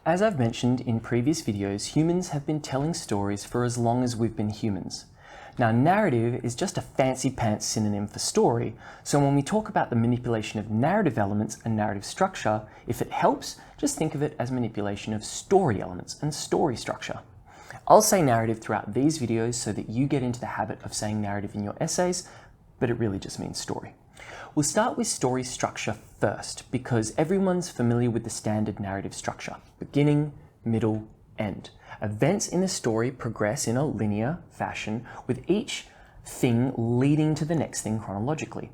As I've mentioned in previous videos, humans have been telling stories for as long as we've been humans. Now, narrative is just a fancy pants synonym for story, so when we talk about the manipulation of narrative elements and narrative structure, if it helps, just think of it as manipulation of story elements and story structure. I'll say narrative throughout these videos so that you get into the habit of saying narrative in your essays, but it really just means story. We'll start with story structure first, because everyone's familiar with the standard narrative structure: beginning, middle, end. Events in the story progress in a linear fashion, with each thing leading to the next thing chronologically.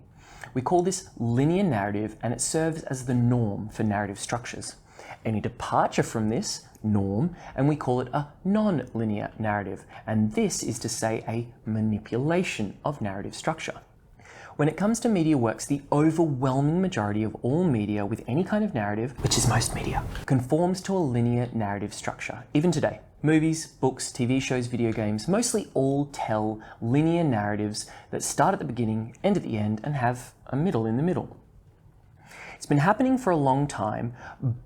We call this linear narrative, and it serves as the norm for narrative structures. Any departure from this norm, and we call it a non-linear narrative, and this is to say a manipulation of narrative structure. When it comes to media works, the overwhelming majority of all media with any kind of narrative, which is most media, conforms to a linear narrative structure. Even today, movies, books, TV shows, video games, mostly all tell linear narratives that start at the beginning, end at the end, and have a middle in the middle. It's been happening for a long time,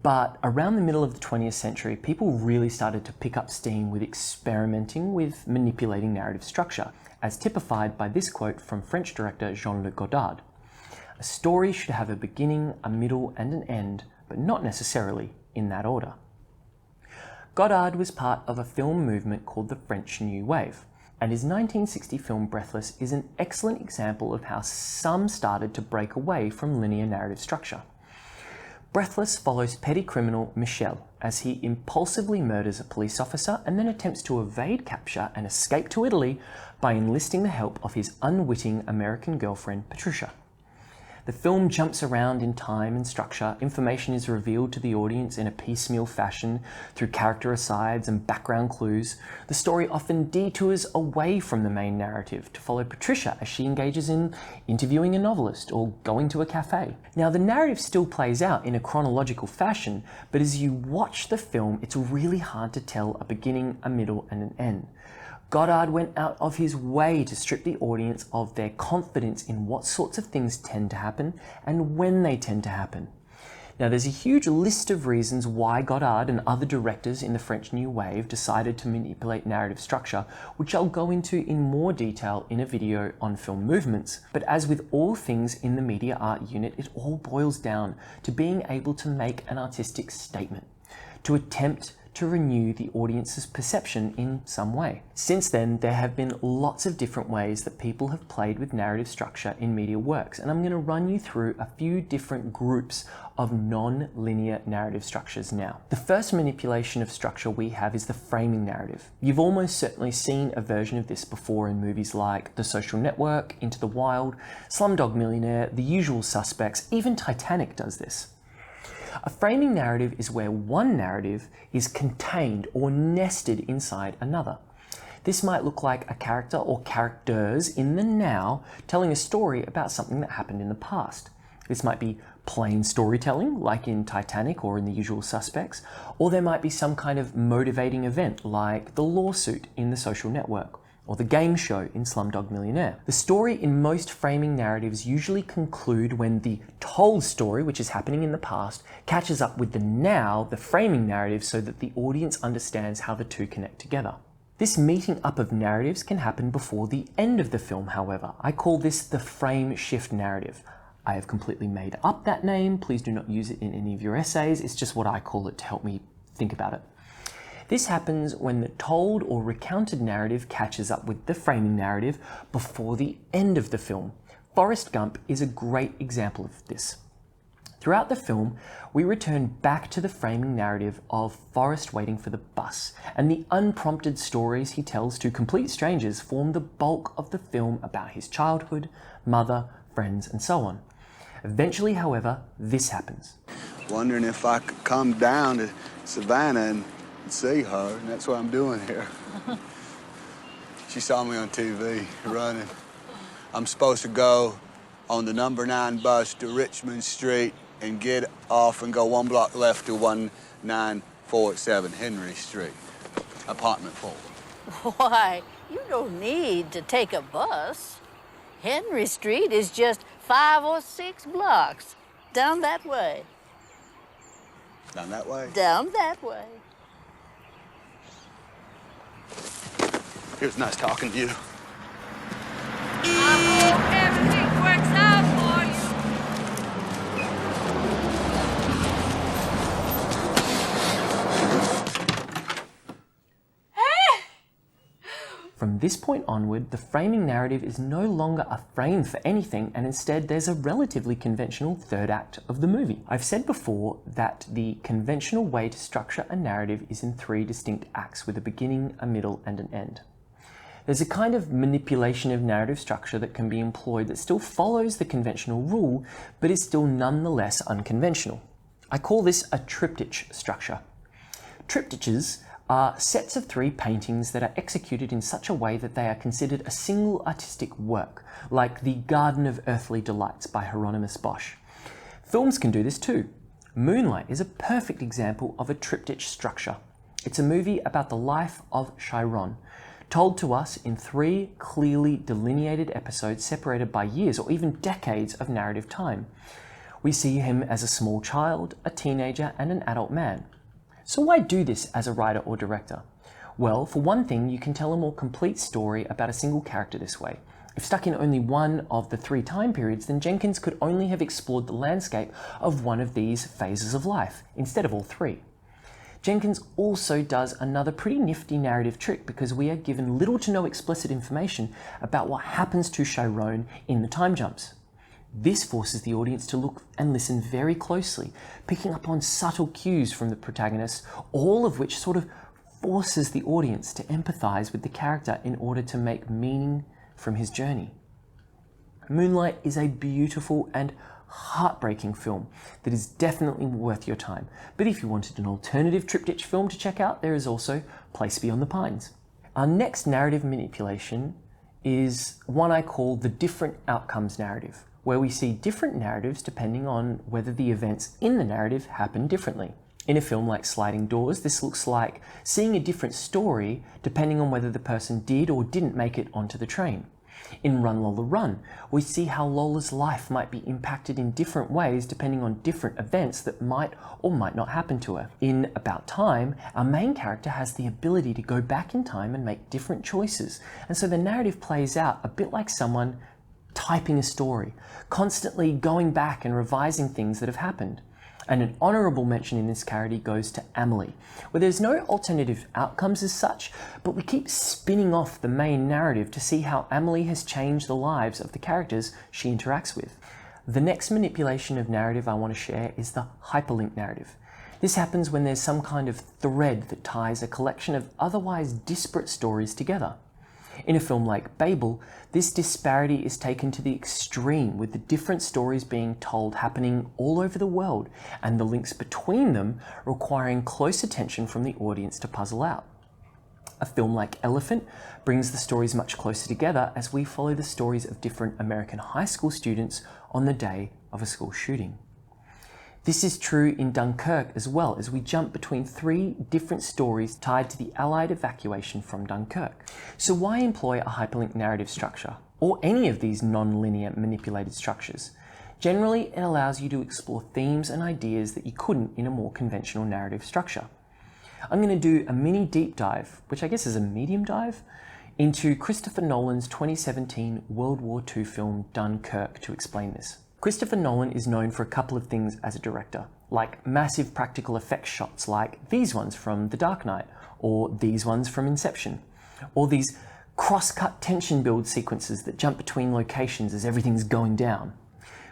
but around the middle of the 20th century, people really started to pick up steam with experimenting with manipulating narrative structure, as typified by this quote from French director Jean-Luc Godard: "A story should have a beginning, a middle, and an end, but not necessarily in that order." Godard was part of a film movement called the French New Wave, and his 1960 film Breathless is an excellent example of how some started to break away from linear narrative structure. Breathless follows petty criminal Michel as he impulsively murders a police officer and then attempts to evade capture and escape to Italy by enlisting the help of his unwitting American girlfriend Patricia. The film jumps around in time and structure. Information is revealed to the audience in a piecemeal fashion through character asides and background clues. The story often detours away from the main narrative to follow Patricia as she engages in interviewing a novelist or going to a cafe. Now, the narrative still plays out in a chronological fashion, but as you watch the film, it's really hard to tell a beginning, a middle, and an end. Godard went out of his way to strip the audience of their confidence in what sorts of things tend to happen and when they tend to happen. Now, there's a huge list of reasons why Godard and other directors in the French New Wave decided to manipulate narrative structure, which I'll go into in more detail in a video on film movements. But as with all things in the media art unit, it all boils down to being able to make an artistic statement, to attempt to renew the audience's perception in some way. Since then, there have been lots of different ways that people have played with narrative structure in media works, and I'm going to run you through a few different groups of non-linear narrative structures now. The first manipulation of structure we have is the framing narrative. You've almost certainly seen a version of this before in movies like The Social Network, Into the Wild, Slumdog Millionaire, The Usual Suspects, even Titanic does this. A framing narrative is where one narrative is contained or nested inside another. This might look like a character or characters in the now telling a story about something that happened in the past. This might be plain storytelling, like in Titanic or in The Usual Suspects, or there might be some kind of motivating event, like the lawsuit in The Social Network, or the game show in Slumdog Millionaire. The story in most framing narratives usually conclude when the told story, which is happening in the past, catches up with the now, the framing narrative, so that the audience understands how the two connect together. This meeting up of narratives can happen before the end of the film, however. I call this the frame shift narrative. I have completely made up that name. Please do not use it in any of your essays. It's just what I call it to help me think about it. This happens when the told or recounted narrative catches up with the framing narrative before the end of the film. Forrest Gump is a great example of this. Throughout the film, we return back to the framing narrative of Forrest waiting for the bus, and the unprompted stories he tells to complete strangers form the bulk of the film about his childhood, mother, friends, and so on. Eventually, however, this happens. Wondering if I could come down to Savannah and see her, and that's what I'm doing here. She saw me on TV running. I'm supposed to go on the number 9 bus to Richmond Street and get off and go 1 block left to 1947 Henry Street, apartment 4. Why, you don't need to take a bus. Henry Street is just 5 or 6 blocks down that way. Down that way? Down that way. It was nice talking to you. I hope everything works out for you. From this point onward, the framing narrative is no longer a frame for anything, and instead there's a relatively conventional third act of the movie. I've said before that the conventional way to structure a narrative is in 3 distinct acts with a beginning, a middle, and an end. There's a kind of manipulation of narrative structure that can be employed that still follows the conventional rule, but is still nonetheless unconventional. I call this a triptych structure. Triptychs are sets of 3 paintings that are executed in such a way that they are considered a single artistic work, like the Garden of Earthly Delights by Hieronymus Bosch. Films can do this too. Moonlight is a perfect example of a triptych structure. It's a movie about the life of Chiron, told to us in 3 clearly delineated episodes separated by years or even decades of narrative time. We see him as a small child, a teenager, and an adult man. So why do this as a writer or director? Well, for one thing, you can tell a more complete story about a single character this way. If stuck in only one of the 3 time periods, then Jenkins could only have explored the landscape of one of these phases of life, instead of all 3. Jenkins also does another pretty nifty narrative trick because we are given little to no explicit information about what happens to Chiron in the time jumps. This forces the audience to look and listen very closely, picking up on subtle cues from the protagonist, all of which sort of forces the audience to empathize with the character in order to make meaning from his journey. Moonlight is a beautiful and heartbreaking film that is definitely worth your time. But if you wanted an alternative triptych film to check out, there is also Place Beyond the Pines. Our next narrative manipulation is one I call the different outcomes narrative, where we see different narratives depending on whether the events in the narrative happen differently. In a film like Sliding Doors, this looks like seeing a different story depending on whether the person did or didn't make it onto the train. In Run Lola Run, we see how Lola's life might be impacted in different ways depending on different events that might or might not happen to her. In About Time, our main character has the ability to go back in time and make different choices, and so the narrative plays out a bit like someone typing a story, constantly going back and revising things that have happened. And an honourable mention in this category goes to Amelie, where there's no alternative outcomes as such, but we keep spinning off the main narrative to see how Amelie has changed the lives of the characters she interacts with. The next manipulation of narrative I want to share is the hyperlink narrative. This happens when there's some kind of thread that ties a collection of otherwise disparate stories together. In a film like Babel, this disparity is taken to the extreme, with the different stories being told happening all over the world, and the links between them requiring close attention from the audience to puzzle out. A film like Elephant brings the stories much closer together as we follow the stories of different American high school students on the day of a school shooting. This is true in Dunkirk as well, as we jump between 3 different stories tied to the Allied evacuation from Dunkirk. So why employ a hyperlink narrative structure, or any of these non-linear manipulated structures? Generally, it allows you to explore themes and ideas that you couldn't in a more conventional narrative structure. I'm going to do a mini deep dive, which I guess is a medium dive, into Christopher Nolan's 2017 World War II film Dunkirk to explain this. Christopher Nolan is known for a couple of things as a director, like massive practical effects shots like these ones from The Dark Knight, or these ones from Inception, or these cross-cut tension build sequences that jump between locations as everything's going down.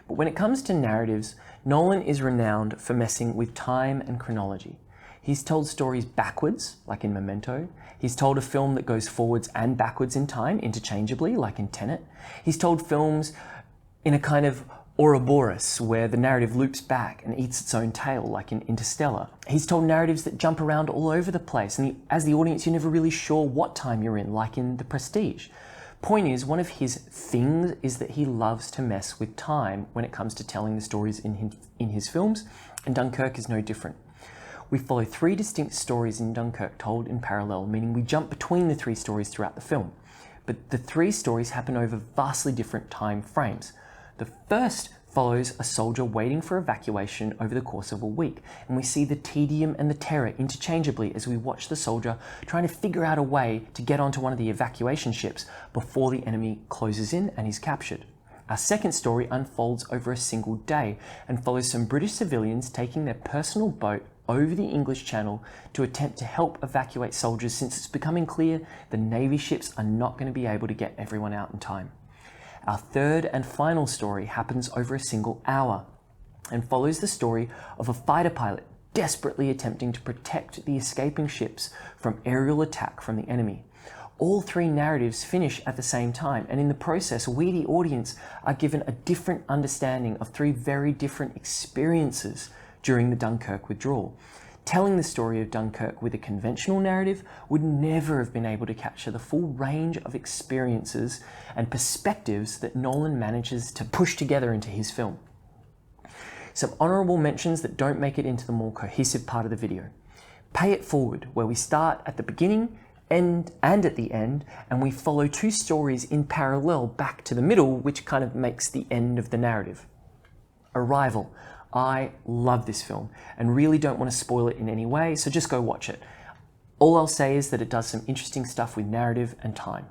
But when it comes to narratives, Nolan is renowned for messing with time and chronology. He's told stories backwards, like in Memento. He's told a film that goes forwards and backwards in time interchangeably, like in Tenet. He's told films in a kind of Ouroboros, where the narrative loops back and eats its own tail, like in Interstellar. He's told narratives that jump around all over the place, and as the audience, you're never really sure what time you're in, like in The Prestige. Point is, one of his things is that he loves to mess with time when it comes to telling the stories in his films, and Dunkirk is no different. We follow 3 distinct stories in Dunkirk told in parallel, meaning we jump between the 3 stories throughout the film. But the 3 stories happen over vastly different time frames. The first follows a soldier waiting for evacuation over the course of a week, and we see the tedium and the terror interchangeably as we watch the soldier trying to figure out a way to get onto one of the evacuation ships before the enemy closes in and he's captured. Our second story unfolds over a single day and follows some British civilians taking their personal boat over the English Channel to attempt to help evacuate soldiers, since it's becoming clear the Navy ships are not going to be able to get everyone out in time. Our third and final story happens over a single hour and follows the story of a fighter pilot desperately attempting to protect the escaping ships from aerial attack from the enemy. All three narratives finish at the same time, and in the process, we, the audience, are given a different understanding of three very different experiences during the Dunkirk withdrawal. Telling the story of Dunkirk with a conventional narrative would never have been able to capture the full range of experiences and perspectives that Nolan manages to push together into his film. Some honourable mentions that don't make it into the more cohesive part of the video. Pay It Forward, where we start at the beginning and at the end, and we follow two stories in parallel back to the middle, which kind of makes the end of the narrative. Arrival. I love this film and really don't want to spoil it in any way, so just go watch it. All I'll say is that it does some interesting stuff with narrative and time.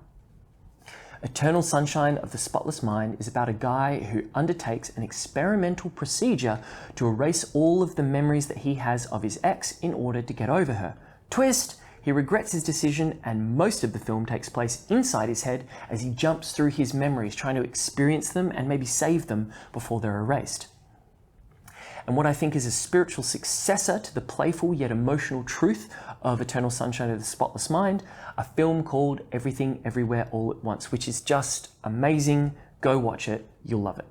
Eternal Sunshine of the Spotless Mind is about a guy who undertakes an experimental procedure to erase all of the memories that he has of his ex in order to get over her. Twist! He regrets his decision, and most of the film takes place inside his head as he jumps through his memories, trying to experience them and maybe save them before they're erased. And what I think is a spiritual successor to the playful yet emotional truth of Eternal Sunshine of the Spotless Mind, a film called Everything Everywhere All at Once, which is just amazing. Go watch it, you'll love it.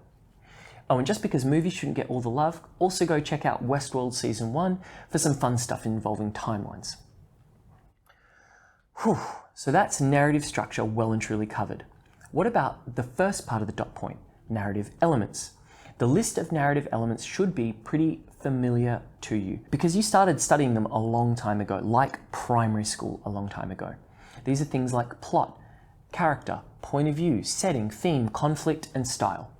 Oh, and just because movies shouldn't get all the love, also go check out Westworld Season 1 for some fun stuff involving timelines. Whew, so that's narrative structure well and truly covered. What about the first part of the dot point, narrative elements? The list of narrative elements should be pretty familiar to you because you started studying them a long time ago, like primary school a long time ago. These are things like plot, character, point of view, setting, theme, conflict, and style.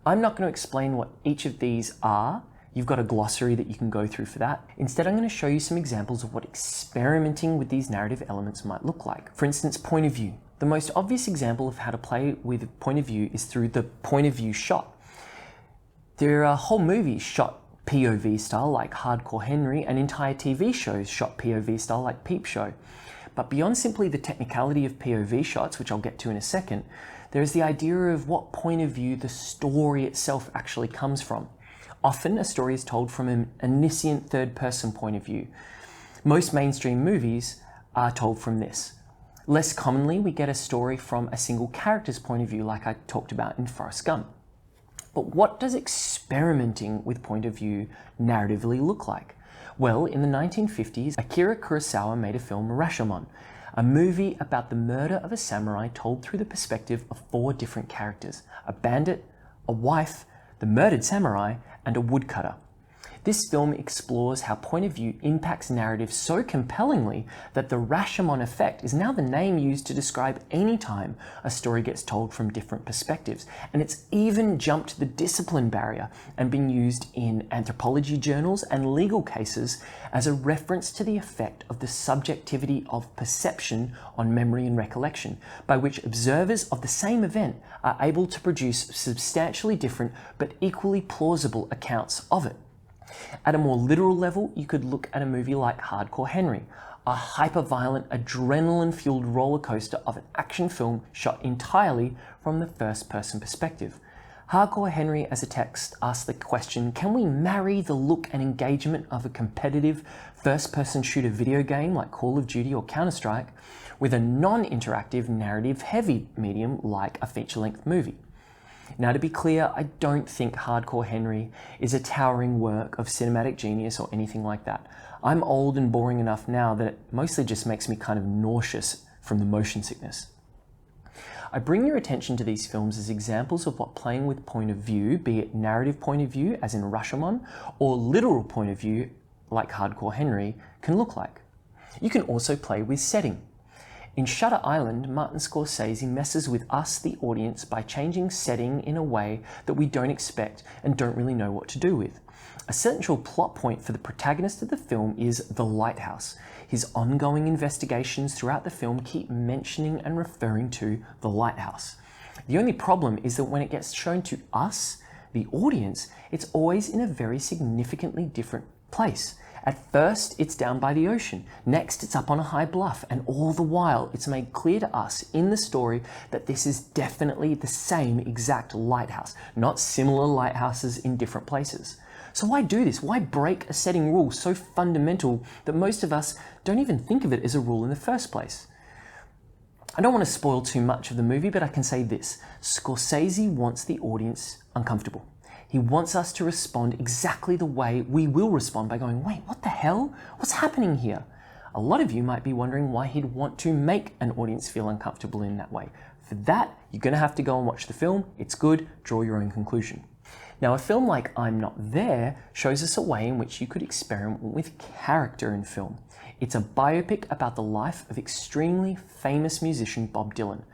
I'm not going to explain what each of these are. You've got a glossary that you can go through for that. Instead, I'm going to show you some examples of what experimenting with these narrative elements might look like. For instance, point of view. The most obvious example of how to play with point of view is through the point of view shot. There are whole movies shot POV style like Hardcore Henry, and entire TV shows shot POV style like Peep Show. But beyond simply the technicality of POV shots, which I'll get to in a second, there is the idea of what point of view the story itself actually comes from. Often a story is told from an omniscient third-person point of view. Most mainstream movies are told from this. Less commonly, we get a story from a single character's point of view like I talked about in Forrest Gump. But what does experimenting with point of view narratively look like? Well, in the 1950s, Akira Kurosawa made a film, Rashomon, a movie about the murder of a samurai told through the perspective of 4 different characters: a bandit, a wife, the murdered samurai, and a woodcutter. This film explores how point of view impacts narrative so compellingly that the Rashomon effect is now the name used to describe any time a story gets told from different perspectives. And it's even jumped the discipline barrier and been used in anthropology journals and legal cases as a reference to the effect of the subjectivity of perception on memory and recollection, by which observers of the same event are able to produce substantially different but equally plausible accounts of it. At a more literal level, you could look at a movie like Hardcore Henry, a hyper-violent, adrenaline-fueled roller coaster of an action film shot entirely from the first-person perspective. Hardcore Henry as a text asks the question, can we marry the look and engagement of a competitive first-person shooter video game like Call of Duty or Counter-Strike with a non-interactive, narrative-heavy medium like a feature-length movie? Now, to be clear, I don't think Hardcore Henry is a towering work of cinematic genius or anything like that. I'm old and boring enough now that it mostly just makes me kind of nauseous from the motion sickness. I bring your attention to these films as examples of what playing with point of view, be it narrative point of view as in Rashomon, or literal point of view like Hardcore Henry, can look like. You can also play with setting. In Shutter Island, Martin Scorsese messes with us, the audience, by changing setting in a way that we don't expect and don't really know what to do with. A central plot point for the protagonist of the film is the lighthouse. His ongoing investigations throughout the film keep mentioning and referring to the lighthouse. The only problem is that when it gets shown to us, the audience, it's always in a very significantly different place. At first, it's down by the ocean. Next, it's up on a high bluff. And all the while, it's made clear to us in the story that this is definitely the same exact lighthouse, not similar lighthouses in different places. So why do this? Why break a setting rule so fundamental that most of us don't even think of it as a rule in the first place? I don't want to spoil too much of the movie, but I can say this. Scorsese wants the audience uncomfortable. He wants us to respond exactly the way we will respond by going, wait, what the hell? What's happening here? A lot of you might be wondering why he'd want to make an audience feel uncomfortable in that way. For that, you're going to have to go and watch the film. It's good. Draw your own conclusion. Now, a film like I'm Not There shows us a way in which you could experiment with character in film. It's a biopic about the life of extremely famous musician Bob Dylan.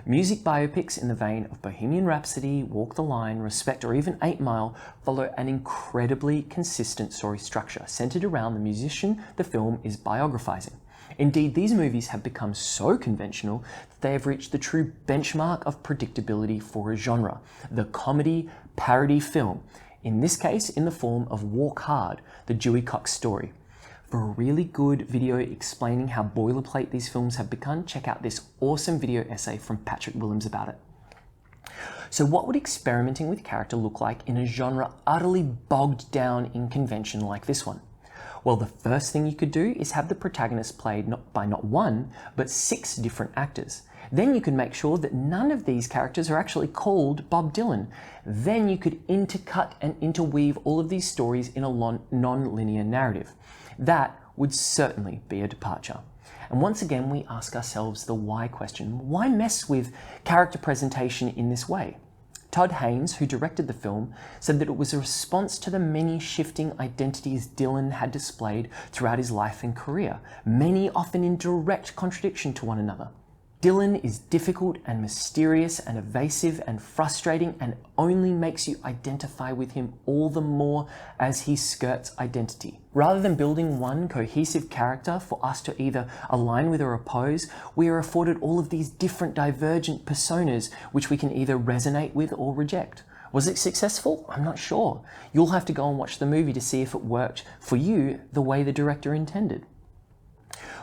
Music biopics in the vein of Bohemian Rhapsody, Walk the Line, Respect, or even 8 Mile follow an incredibly consistent story structure centered around the musician the film is biographizing. Indeed, these movies have become so conventional that they have reached the true benchmark of predictability for a genre, the comedy parody film, in this case in the form of Walk Hard, the Dewey Cox story. For a really good video explaining how boilerplate these films have become, check out this awesome video essay from Patrick Willems about it. So what would experimenting with character look like in a genre utterly bogged down in convention like this one? Well, the first thing you could do is have the protagonist played by not one, but 6 different actors. Then you could make sure that none of these characters are actually called Bob Dylan. Then you could intercut and interweave all of these stories in a non-linear narrative. That would certainly be a departure. And once again, we ask ourselves the why question. Why mess with character presentation in this way? Todd Haynes, who directed the film, said that it was a response to the many shifting identities Dylan had displayed throughout his life and career, many often in direct contradiction to one another. Dylan is difficult and mysterious and evasive and frustrating and only makes you identify with him all the more as he skirts identity. Rather than building one cohesive character for us to either align with or oppose, we are afforded all of these different divergent personas which we can either resonate with or reject. Was it successful? I'm not sure. You'll have to go and watch the movie to see if it worked for you the way the director intended.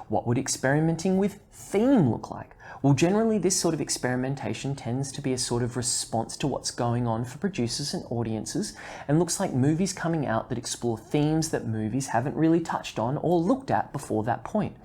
What would experimenting with theme look like? Well, generally this sort of experimentation tends to be a sort of response to what's going on for producers and audiences, and looks like movies coming out that explore themes that movies haven't really touched on or looked at before that point.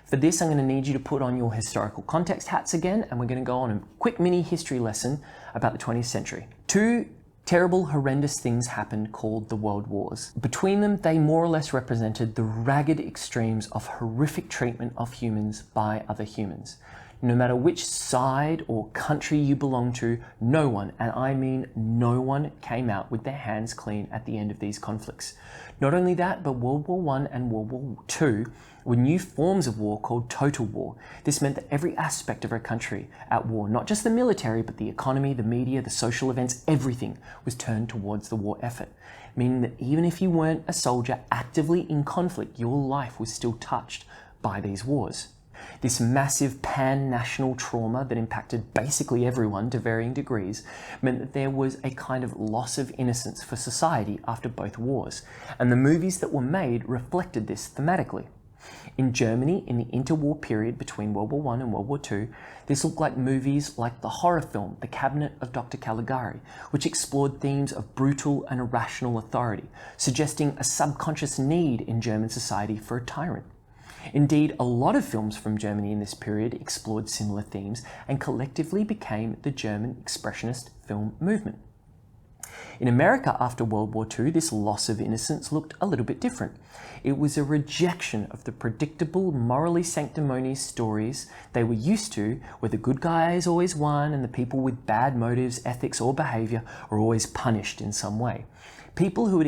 For this, I'm going to need you to put on your historical context hats again, and we're going to go on a quick mini history lesson about the 20th century. 2 terrible, horrendous things happened called the World Wars. Between them, they more or less represented the ragged extremes of horrific treatment of humans by other humans. No matter which side or country you belong to, no one, and I mean no one, came out with their hands clean at the end of these conflicts. Not only that, but World War I and World War II were new forms of war called total war. This meant that every aspect of our country at war, not just the military, but the economy, the media, the social events, everything was turned towards the war effort. Meaning that even if you weren't a soldier actively in conflict, your life was still touched by these wars. This massive pan-national trauma that impacted basically everyone to varying degrees meant that there was a kind of loss of innocence for society after both wars, and the movies that were made reflected this thematically. In Germany, in the interwar period between World War I and World War II, this looked like movies like the horror film The Cabinet of Dr. Caligari, which explored themes of brutal and irrational authority, suggesting a subconscious need in German society for a tyrant. Indeed, a lot of films from Germany in this period explored similar themes and collectively became the German expressionist film movement. In America after World War II, this loss of innocence looked a little bit different. It was a rejection of the predictable, morally sanctimonious stories they were used to, where the good guys always won and the people with bad motives, ethics, or behavior were always punished in some way. People who had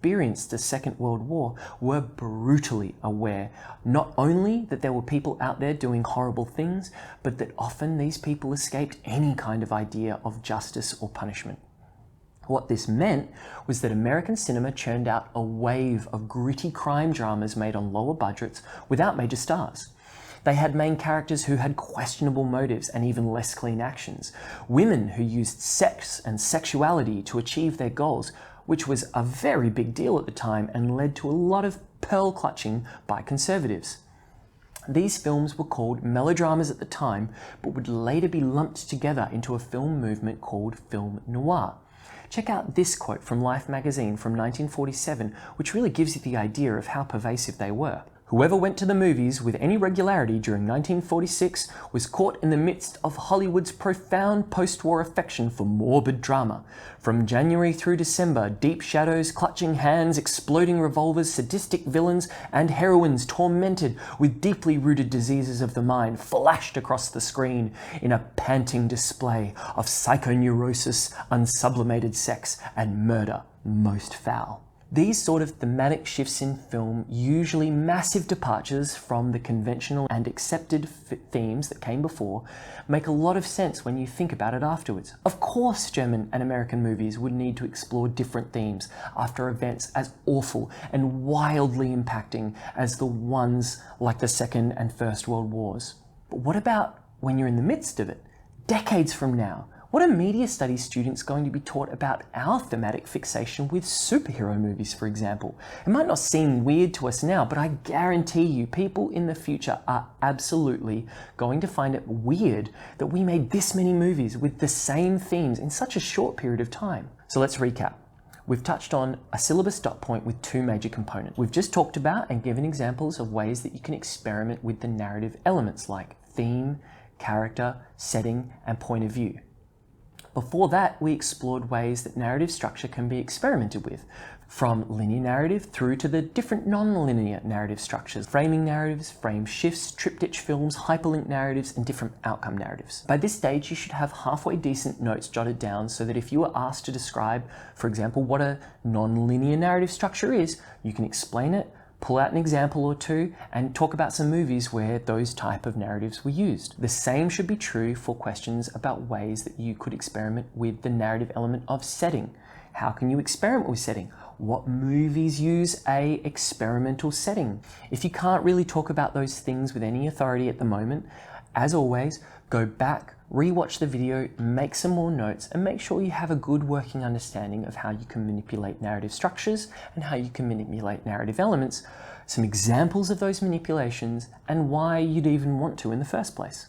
experienced the Second World War were brutally aware, not only that there were people out there doing horrible things, but that often these people escaped any kind of idea of justice or punishment. What this meant was that American cinema churned out a wave of gritty crime dramas made on lower budgets without major stars. They had main characters who had questionable motives and even less clean actions, women who used sex and sexuality to achieve their goals, which was a very big deal at the time and led to a lot of pearl clutching by conservatives. These films were called melodramas at the time, but would later be lumped together into a film movement called film noir. Check out this quote from Life magazine from 1947, which really gives you the idea of how pervasive they were. "Whoever went to the movies with any regularity during 1946 was caught in the midst of Hollywood's profound post-war affection for morbid drama. From January through December, deep shadows, clutching hands, exploding revolvers, sadistic villains, and heroines tormented with deeply rooted diseases of the mind flashed across the screen in a panting display of psychoneurosis, unsublimated sex, and murder most foul." These sort of thematic shifts in film, usually massive departures from the conventional and accepted themes that came before, make a lot of sense when you think about it afterwards. Of course, German and American movies would need to explore different themes after events as awful and wildly impacting as the ones like the Second and First World Wars. But what about when you're in the midst of it? Decades from now, what are media studies students going to be taught about our thematic fixation with superhero movies, for example? It might not seem weird to us now, but I guarantee you people in the future are absolutely going to find it weird that we made this many movies with the same themes in such a short period of time. So let's recap. We've touched on a syllabus dot point with two major components. We've just talked about and given examples of ways that you can experiment with the narrative elements like theme, character, setting, and point of view. Before that, we explored ways that narrative structure can be experimented with, from linear narrative through to the different non-linear narrative structures, framing narratives, frame shifts, triptych films, hyperlink narratives, and different outcome narratives. By this stage, you should have halfway decent notes jotted down so that if you are asked to describe, for example, what a non-linear narrative structure is, you can explain it, pull out an example or two, and talk about some movies where those type of narratives were used. The same should be true for questions about ways that you could experiment with the narrative element of setting. How can you experiment with setting? What movies use a experimental setting? If you can't really talk about those things with any authority at the moment, as always, go back, rewatch the video, make some more notes, and make sure you have a good working understanding of how you can manipulate narrative structures and how you can manipulate narrative elements, some examples of those manipulations, and why you'd even want to in the first place.